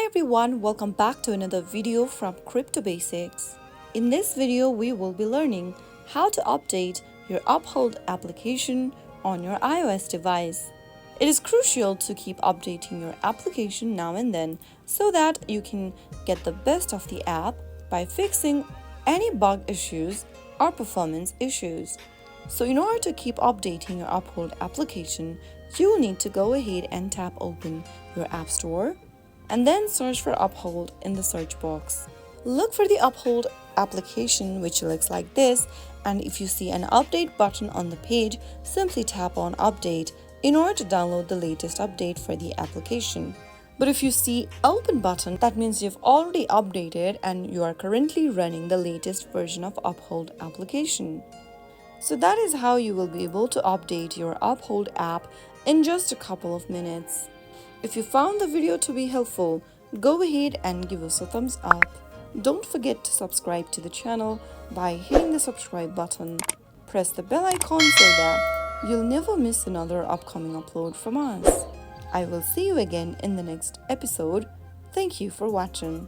everyone, welcome back to another video from Crypto Basics. In this video, we will be learning how to update your Uphold application on your iOS device. It is crucial to keep updating your application now and then so that you can get the best of the app by fixing any bug issues or performance issues. So in order to keep updating your Uphold application, you will need to go ahead and tap open your App Store and then search for Uphold in the search box. Look for the Uphold application, which looks like this, and if you see an update button on the page, simply tap on update in order to download the latest update for the application. But if you see open button, that means you've already updated and you are currently running the latest version of Uphold application. So that is how you will be able to update your Uphold app in just a couple of minutes. If you found the video to be helpful, go ahead and give us a thumbs up. Don't forget to subscribe to the channel by hitting the subscribe button. Press the bell icon so that you'll never miss another upcoming upload from us. I will see you again in the next episode. Thank you for watching.